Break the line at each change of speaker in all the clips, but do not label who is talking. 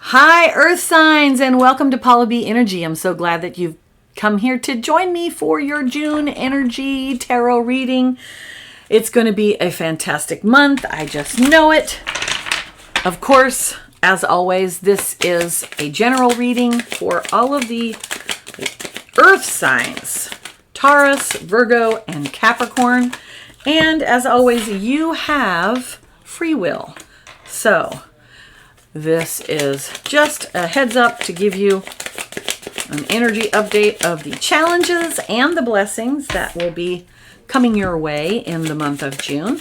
Hi, Earth Signs, and welcome to Paula B Energy. I'm so glad that you've come here to join me for your June energy tarot reading. It's going to be a fantastic month. I just know it. Of course, as always, this is a general reading for all of the Earth Signs, Taurus, Virgo, and Capricorn. And as always, you have free will. So this is just a heads up to give you an energy update of the challenges and the blessings that will be coming your way in the month of June.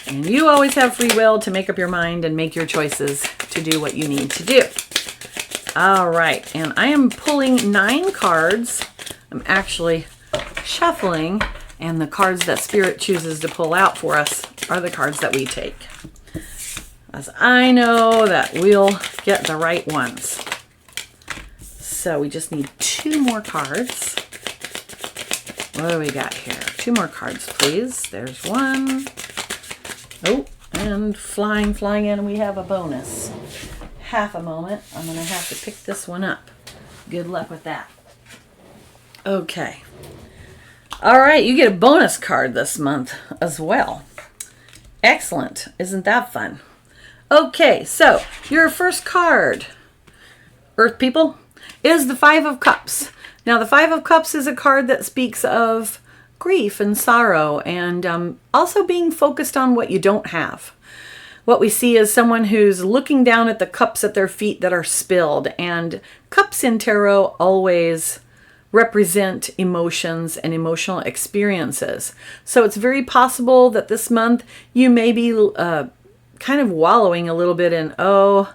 And you always have free will to make up your mind and make your choices to do what you need to do. All right, and I am pulling 9 cards. I'm actually shuffling, and the cards that Spirit chooses to pull out for us are the cards that we take, as I know that we'll get the right ones. So we just need 2 more cards. What do we got here? 2 more cards, please. There's one. Oh, and flying in, we have a bonus. Half a moment. I'm going to have to pick this one up. Good luck with that. Okay. All right, you get a bonus card this month as well. Excellent. Isn't that fun? Okay, so your first card, Earth people, is the 5 of Cups. Now, the 5 of Cups is a card that speaks of grief and sorrow and also being focused on what you don't have. What we see is someone who's looking down at the cups at their feet that are spilled. And cups in tarot always represent emotions and emotional experiences. So it's very possible that this month you may be kind of wallowing a little bit in, oh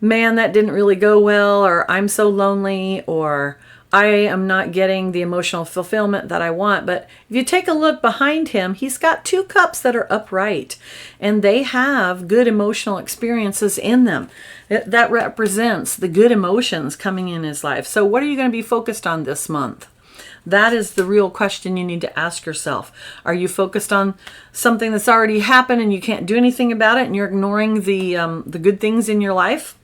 man, that didn't really go well, or I'm so lonely, or I am not getting the emotional fulfillment that I want. But if you take a look behind him, he's got 2 cups that are upright, and they have good emotional experiences in them. That represents the good emotions coming in his life. So what are you going to be focused on this month? That is the real question you need to ask yourself. Are you focused on something that's already happened and you can't do anything about it, and you're ignoring the good things in your life?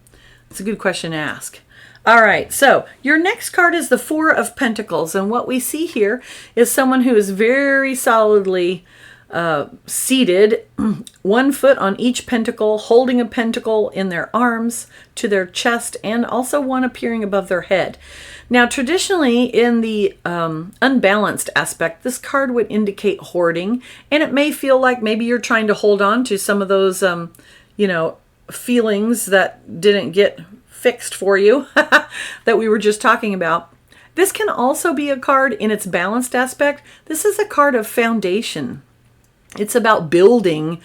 It's a good question to ask. All right, so your next card is the 4 of Pentacles, and what we see here is someone who is very solidly seated, 1 foot on each pentacle, holding a pentacle in their arms to their chest, and also one appearing above their head. Now, traditionally, in the unbalanced aspect, this card would indicate hoarding, and it may feel like maybe you're trying to hold on to some of those, feelings that didn't get fixed for you that we were just talking about. This can also be a card in its balanced aspect. This is a card of foundation. It's about building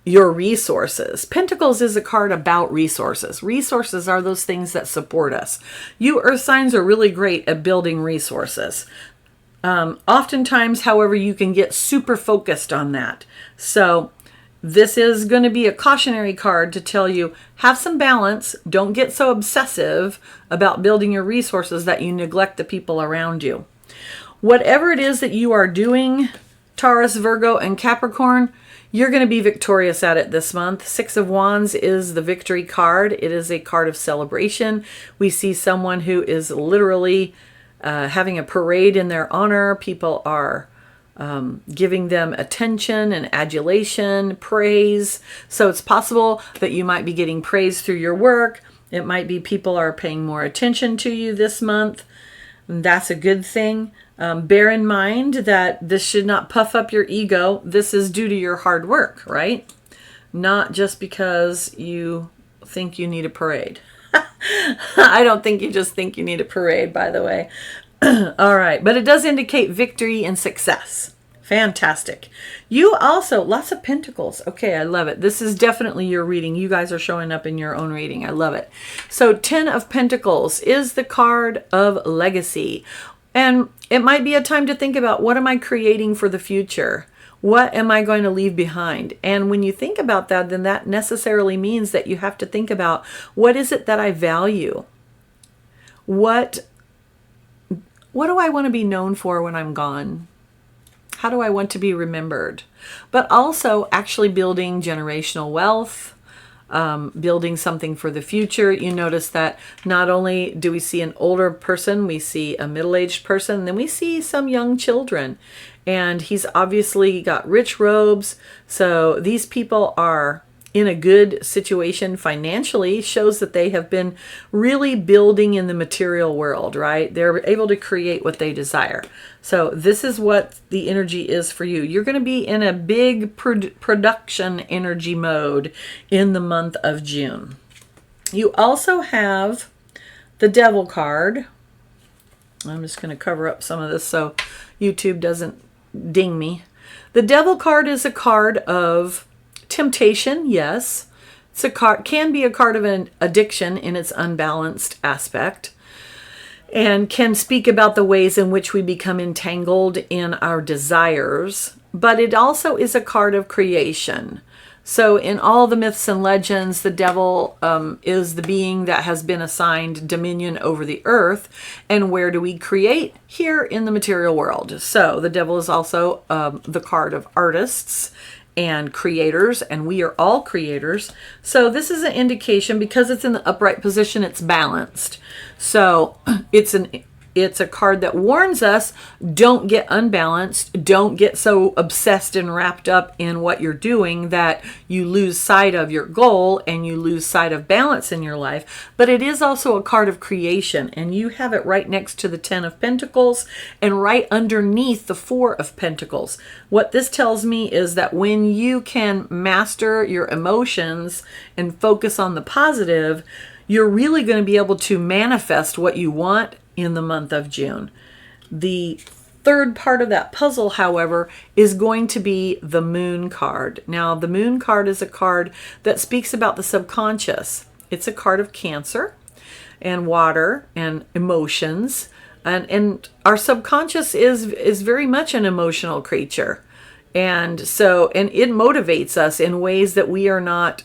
your resources. Pentacles is a card about resources. Resources are those things that support us. You Earth signs are really great at building resources. Oftentimes, however, you can get super focused on that. So this is going to be a cautionary card to tell you, have some balance. Don't get so obsessive about building your resources that you neglect the people around you. Whatever it is that you are doing, Taurus, Virgo, and Capricorn, you're going to be victorious at it this month. 6 of Wands is the victory card. It is a card of celebration. We see someone who is literally having a parade in their honor. People are giving them attention and adulation, praise. So it's possible that you might be getting praise through your work. It might be people are paying more attention to you this month. And that's a good thing. Bear in mind that this should not puff up your ego. This is due to your hard work, right? Not just because you think you need a parade. I don't think you just think you need a parade, by the way. All right, but it does indicate victory and success. Fantastic. You also, lots of pentacles. Okay, I love it. This is definitely your reading. You guys are showing up in your own reading. I love it. So 10 of Pentacles is the card of legacy. And it might be a time to think about, what am I creating for the future? What am I going to leave behind? And when you think about that, then that necessarily means that you have to think about, what is it that I value? What do I want to be known for when I'm gone? How do I want to be remembered? But also actually building generational wealth, building something for the future. You notice that not only do we see an older person, we see a middle-aged person, then we see some young children. And he's obviously got rich robes. So these people are in a good situation financially. Shows that they have been really building in the material world, right? They're able to create what they desire. So this is what the energy is for you. You're going to be in a big production energy mode in the month of June. You also have the Devil card. I'm just going to cover up some of this so YouTube doesn't ding me. The Devil card is a card of temptation, yes. It's a card, can be a card of an addiction in its unbalanced aspect, and can speak about the ways in which we become entangled in our desires. But it also is a card of creation. So in all the myths and legends, the devil is the being that has been assigned dominion over the earth. And where do we create? Here in the material world. So the devil is also the card of artists and creators, and we are all creators. So this is an indication, because it's in the upright position, it's balanced. So it's a card that warns us, don't get unbalanced, don't get so obsessed and wrapped up in what you're doing that you lose sight of your goal and you lose sight of balance in your life. But it is also a card of creation, and you have it right next to the 10 of Pentacles and right underneath the 4 of Pentacles. What this tells me is that when you can master your emotions and focus on the positive, you're really going to be able to manifest what you want in the month of June. The third part of that puzzle, however, is going to be the Moon card. Now, the Moon card is a card that speaks about the subconscious. It's a card of Cancer and water and emotions. And our subconscious is very much an emotional creature. And it motivates us in ways that we are not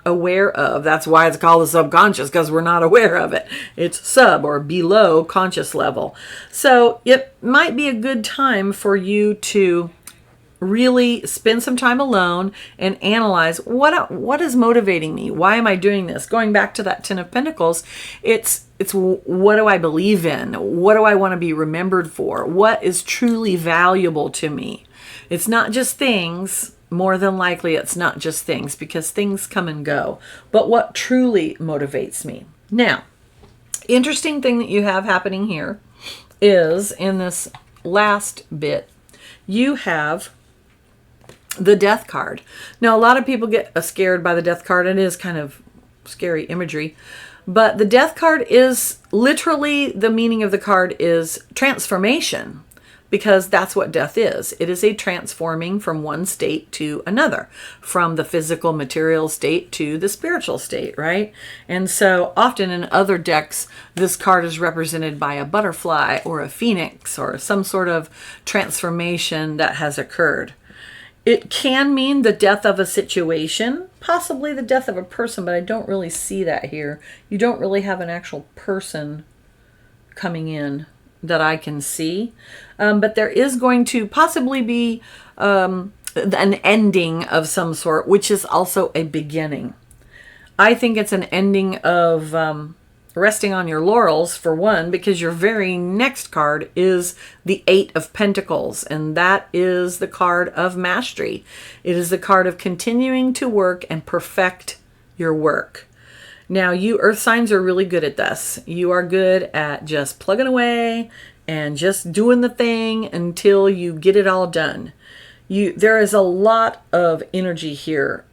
aware of. That's why it's called the subconscious, because we're not aware of it. It's sub or below conscious level. So it might be a good time for you to really spend some time alone and analyze what is motivating me. Why am I doing this? Going back to that 10 of Pentacles, it's what do I believe in? What do I want to be remembered for? What is truly valuable to me? It's not just things. More than likely, it's not just things, because things come and go. But what truly motivates me? Now, interesting thing that you have happening here is in this last bit, you have the Death card. Now, a lot of people get scared by the Death card. It is kind of scary imagery. But the Death card is literally, the meaning of the card is transformation. Because that's what death is. It is a transforming from one state to another, from the physical material state to the spiritual state, right? And so often in other decks, this card is represented by a butterfly or a phoenix or some sort of transformation that has occurred. It can mean the death of a situation, possibly the death of a person, but I don't really see that here. You don't really have an actual person coming in that I can see. But there is going to possibly be an ending of some sort, which is also a beginning. I think it's an ending of resting on your laurels, for one, because your very next card is the 8 of Pentacles, and that is the card of mastery. It is the card of continuing to work and perfect your work. Now, you earth signs are really good at this. You are good at just plugging away and just doing the thing until you get it all done. There is a lot of energy here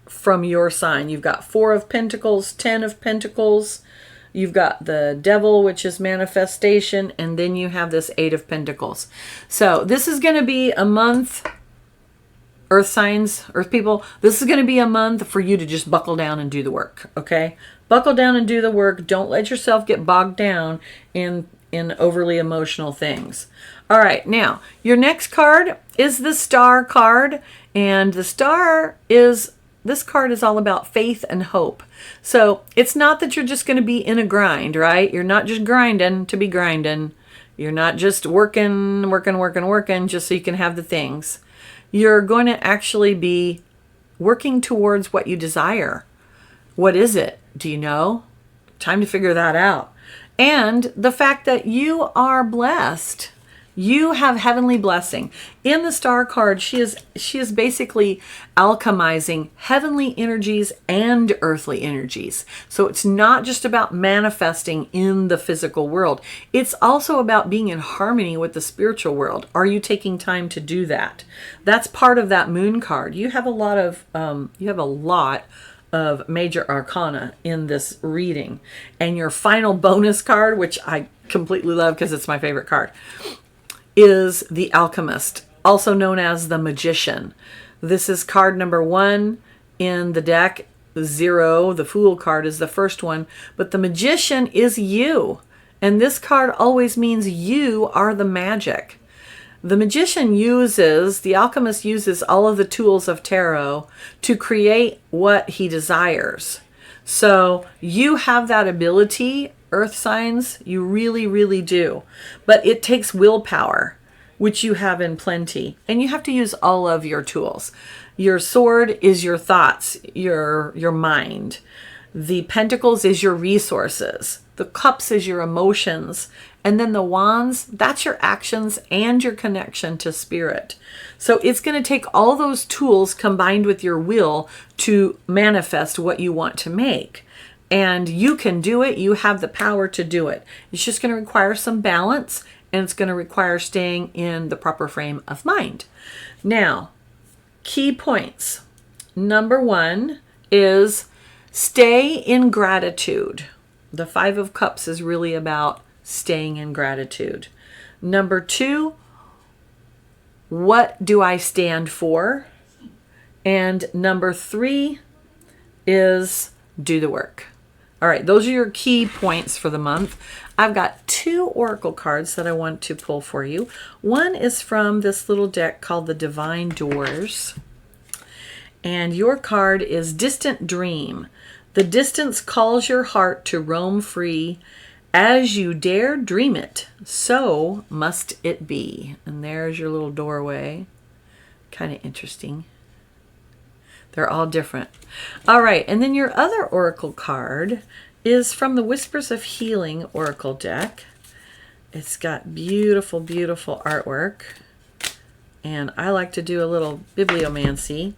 from your sign. You've got 4 of Pentacles, 10 of Pentacles. You've got the Devil, which is manifestation. And then you have this 8 of Pentacles. So this is going to be a month, earth signs, earth people, this is going to be a month for you to just buckle down and do the work, okay? Buckle down and do the work. Don't let yourself get bogged down in overly emotional things. All right, now, your next card is the Star card, and the Star is, this card is all about faith and hope. So it's not that you're just going to be in a grind, right? You're not just grinding to be grinding. You're not just working just so you can have the things. You're going to actually be working towards what you desire. What is it? Do you know? Time to figure that out. And the fact that you are blessed. You have heavenly blessing. In the star card, she is basically alchemizing heavenly energies and earthly energies. So it's not just about manifesting in the physical world. It's also about being in harmony with the spiritual world. Are you taking time to do that? That's part of that moon card. You have a lot of major arcana in this reading. And your final bonus card, which I completely love because it's my favorite card, is the Alchemist, also known as the Magician. This is card number 1 in the deck. 0, the Fool card, is the first one. But the Magician is you. And this card always means you are the magic. The Magician the Alchemist uses all of the tools of tarot to create what he desires. So you have that ability, Earth signs, you really, really do. But it takes willpower, which you have in plenty. And you have to use all of your tools. Your sword is your thoughts, your mind. The pentacles is your resources. The cups is your emotions. And then the wands, that's your actions and your connection to spirit. So it's going to take all those tools combined with your will to manifest what you want to make. And you can do it. You have the power to do it. It's just going to require some balance, and it's going to require staying in the proper frame of mind. Now, key points. Number 1 is stay in gratitude. The 5 of Cups is really about staying in gratitude. Number 2, what do I stand for? And number 3 is do the work. All right, those are your key points for the month. I've got 2 oracle cards that I want to pull for you. One is from this little deck called the Divine Doors. And your card is Distant Dream. The distance calls your heart to roam free. As you dare dream it, so must it be. And there's your little doorway. Kind of interesting. They're all different. All right, and then your other oracle card is from the Whispers of Healing oracle deck. It's got beautiful, beautiful artwork. And I like to do a little bibliomancy.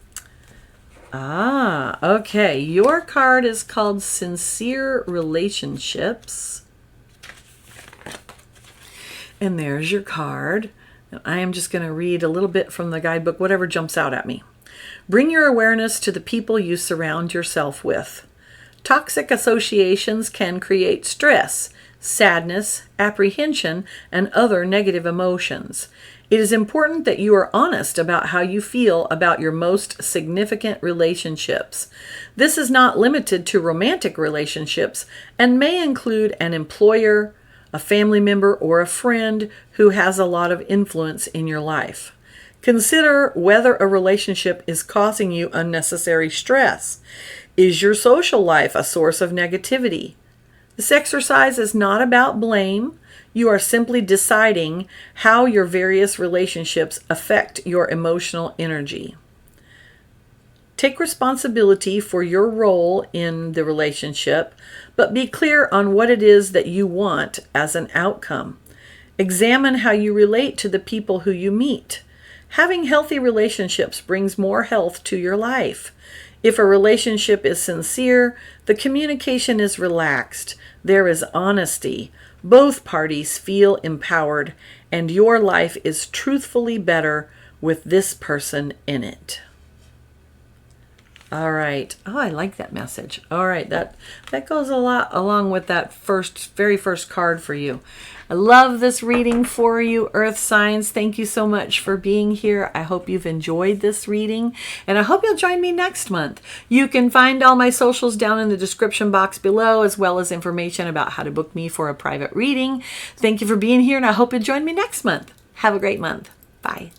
Okay. Your card is called Sincere Relationships. And there's your card. And I am just going to read a little bit from the guidebook, whatever jumps out at me. Bring your awareness to the people you surround yourself with. Toxic associations can create stress, sadness, apprehension, and other negative emotions. It is important that you are honest about how you feel about your most significant relationships. This is not limited to romantic relationships and may include an employer, a family member, or a friend who has a lot of influence in your life. Consider whether a relationship is causing you unnecessary stress. Is your social life a source of negativity? This exercise is not about blame. You are simply deciding how your various relationships affect your emotional energy. Take responsibility for your role in the relationship, but be clear on what it is that you want as an outcome. Examine how you relate to the people who you meet. Having healthy relationships brings more health to your life. If a relationship is sincere, the communication is relaxed. There is honesty. Both parties feel empowered, and your life is truthfully better with this person in it. All right. Oh, I like that message. All right. That goes a lot along with that very first card for you. I love this reading for you, Earth Signs. Thank you so much for being here. I hope you've enjoyed this reading, and I hope you'll join me next month. You can find all my socials down in the description box below, as well as information about how to book me for a private reading. Thank you for being here, and I hope you'll join me next month. Have a great month. Bye.